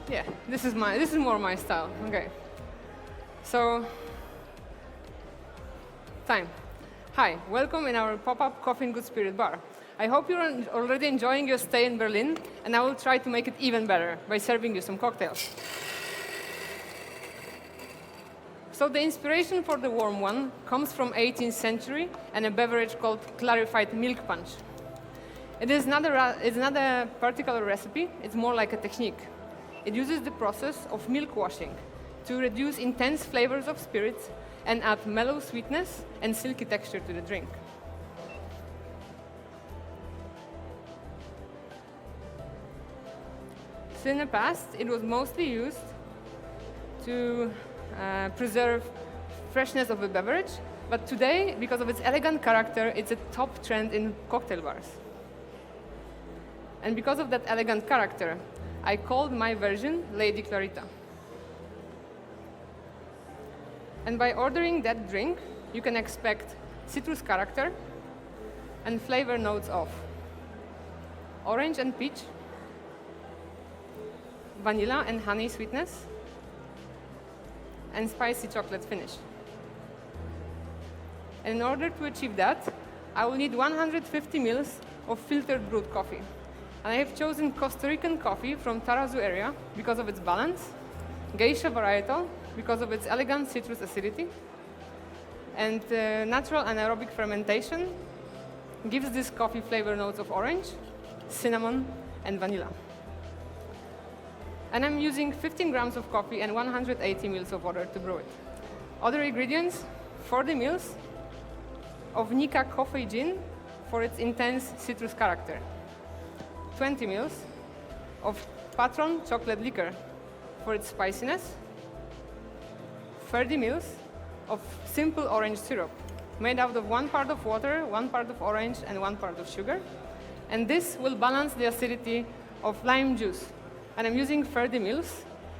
Yeah, this is more my style. Okay. So, time. Hi, welcome in our pop-up Coffee and Good Spirit bar. I hope you're already enjoying your stay in Berlin, and I will try to make it even better by serving you some cocktails. So the inspiration for the warm one comes from 18th century and a beverage called clarified milk punch. It's not a particular recipe, it's more like a technique. It uses the process of milk washing to reduce intense flavors of spirits and add mellow sweetness and silky texture to the drink. So in the past, it was mostly used to preserve freshness of a beverage, but today, because of its elegant character, it's a top trend in cocktail bars. And because of that elegant character, I called my version Lady Clarita. And by ordering that drink, you can expect citrus character and flavor notes of orange and peach, vanilla and honey sweetness, and spicy chocolate finish. And in order to achieve that, I will need 150 ml of filtered brewed coffee. And I have chosen Costa Rican coffee from Tarazu area because of its balance, geisha varietal because of its elegant citrus acidity, and natural anaerobic fermentation gives this coffee flavor notes of orange, cinnamon, and vanilla. And I'm using 15 grams of coffee and 180 ml of water to brew it. Other ingredients, 40 ml of Nika coffee gin for its intense citrus character, 20 ml of Patron chocolate liquor for its spiciness, 30 ml of simple orange syrup made out of 1 part of water, 1 part of orange, and 1 part of sugar. And this will balance the acidity of lime juice. And I'm using 30 ml.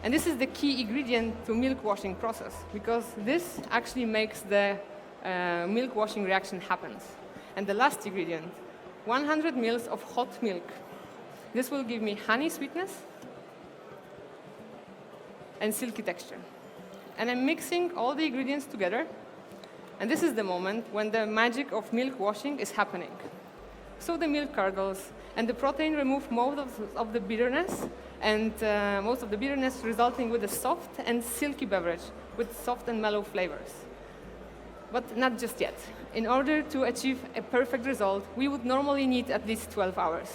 And this is the key ingredient to milk washing process, because this actually makes the milk washing reaction happen. And the last ingredient, 100 ml of hot milk. This will give me honey sweetness and silky texture. And I'm mixing all the ingredients together. And this is the moment when the magic of milk washing is happening. So the milk curdles, and the protein removes most of the bitterness, and most of the bitterness resulting with a soft and silky beverage with soft and mellow flavors. But not just yet. In order to achieve a perfect result, we would normally need at least 12 hours.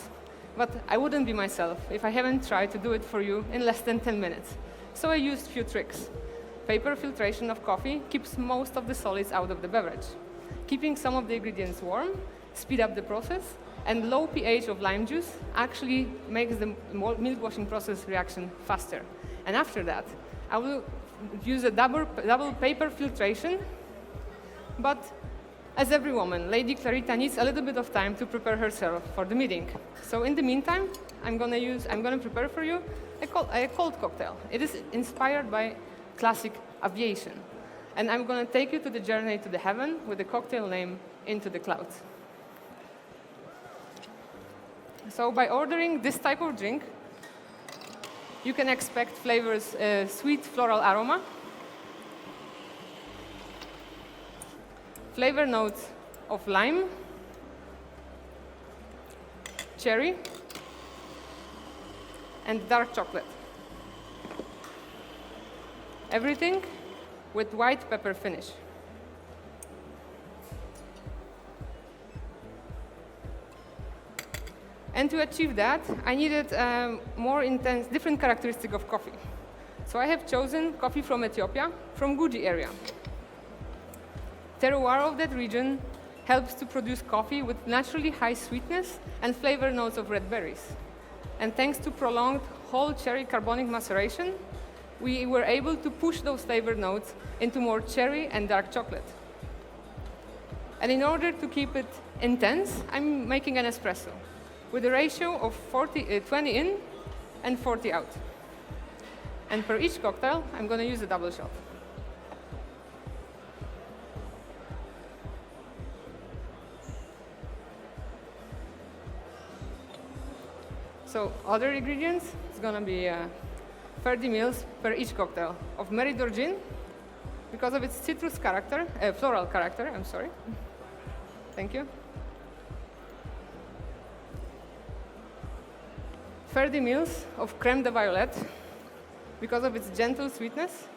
But I wouldn't be myself if I haven't tried to do it for you in less than 10 minutes. So I used a few tricks. Paper filtration of coffee keeps most of the solids out of the beverage. Keeping some of the ingredients warm speed up the process, and low pH of lime juice actually makes the milk washing process reaction faster. And after that, I will use a double paper filtration, but as every woman, Lady Clarita needs a little bit of time to prepare herself for the meeting. So in the meantime, I'm gonna prepare for you a cold cocktail. It is inspired by classic aviation. And I'm gonna take you to the journey to the heaven with the cocktail name Into the Clouds. So by ordering this type of drink, you can expect flavors, sweet floral aroma, flavor notes of lime, cherry, and dark chocolate. Everything with white pepper finish. And to achieve that, I needed more intense, different characteristic of coffee. So I have chosen coffee from Ethiopia, from Guji area. Terroir of that region helps to produce coffee with naturally high sweetness and flavor notes of red berries. And thanks to prolonged whole cherry carbonic maceration, we were able to push those flavor notes into more cherry and dark chocolate. And in order to keep it intense, I'm making an espresso with a ratio of 20 in and 40 out. And for each cocktail, I'm going to use a double shot. So other ingredients, it's going to be 30 ml per each cocktail of Meridor gin because of its citrus character, floral character, I'm sorry. Thank you. 30 ml of crème de violette because of its gentle sweetness.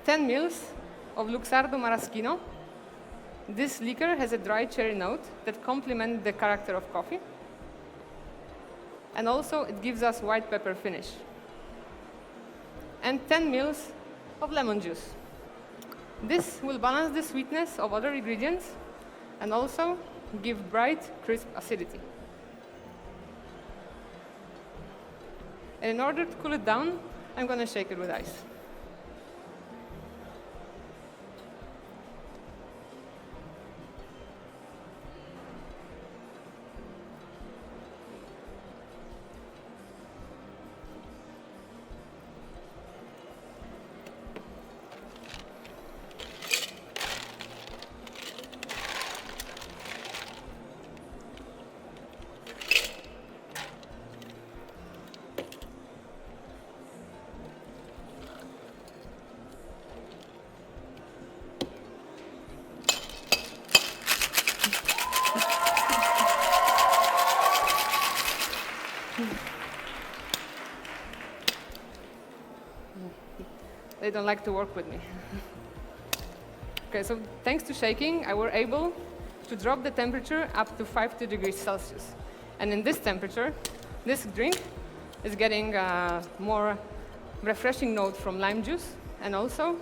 10 ml of Luxardo Maraschino. This liquor has a dry cherry note that complements the character of coffee. And also, it gives us white pepper finish. And 10 ml of lemon juice. This will balance the sweetness of other ingredients and also give bright, crisp acidity. And in order to cool it down, I'm going to shake it with ice. They don't like to work with me. Okay, so thanks to shaking, I were able to drop the temperature up to 50 degrees Celsius. And in this temperature, this drink is getting a more refreshing note from lime juice and also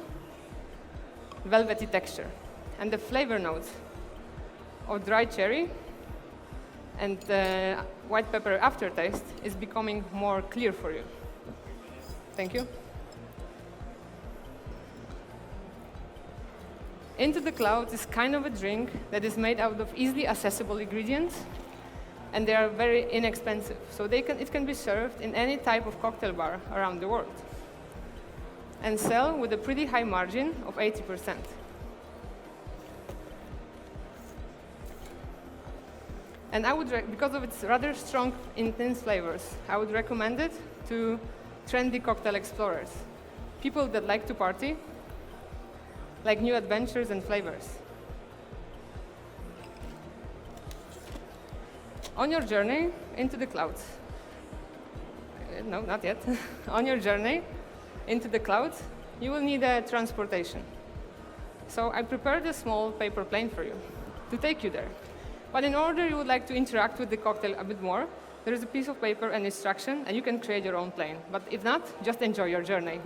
velvety texture. And the flavor notes of dry cherry and white pepper aftertaste is becoming more clear for you. Thank you. Into the Clouds is kind of a drink that is made out of easily accessible ingredients, and they are very inexpensive. So it can be served in any type of cocktail bar around the world and sell with a pretty high margin of 80%. And because of its rather strong, intense flavors, I would recommend it to trendy cocktail explorers, people that like to party, like new adventures and flavors. On your journey into the clouds, no, not yet. On your journey into the clouds, you will need a transportation. So I prepared a small paper plane for you to take you there. But in order you would like to interact with the cocktail a bit more, there is a piece of paper and instruction, and you can create your own plane. But if not, just enjoy your journey.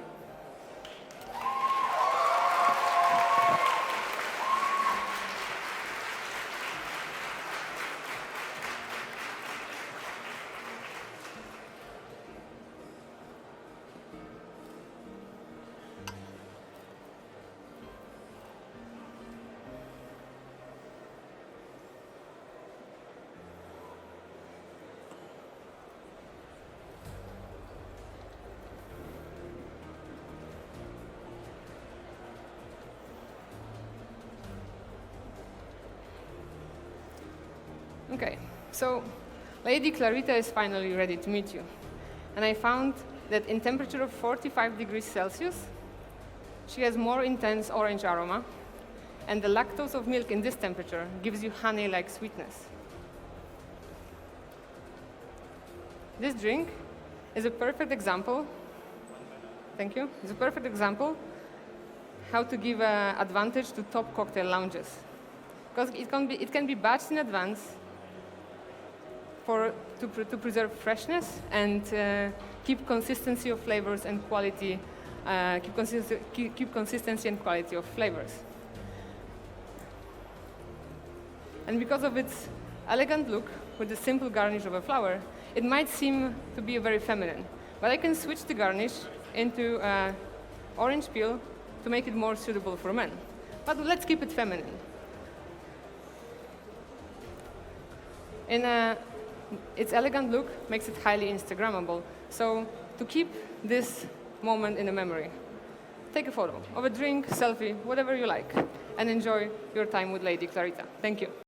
Okay, so Lady Clarita is finally ready to meet you. And I found that in temperature of 45 degrees Celsius, she has more intense orange aroma, and the lactose of milk in this temperature gives you honey-like sweetness. This drink is a perfect example, thank you, it's a perfect example how to give advantage to top cocktail lounges. Because it can be batched in advance to preserve freshness and keep consistency of flavors and quality, keep consistency and quality of flavors. And because of its elegant look with the simple garnish of a flower, it might seem to be very feminine. But I can switch the garnish into orange peel to make it more suitable for men. But let's keep it feminine. Its elegant look makes it highly Instagrammable. So to keep this moment in the memory, take a photo of a drink, selfie, whatever you like, and enjoy your time with Lady Clarita. Thank you.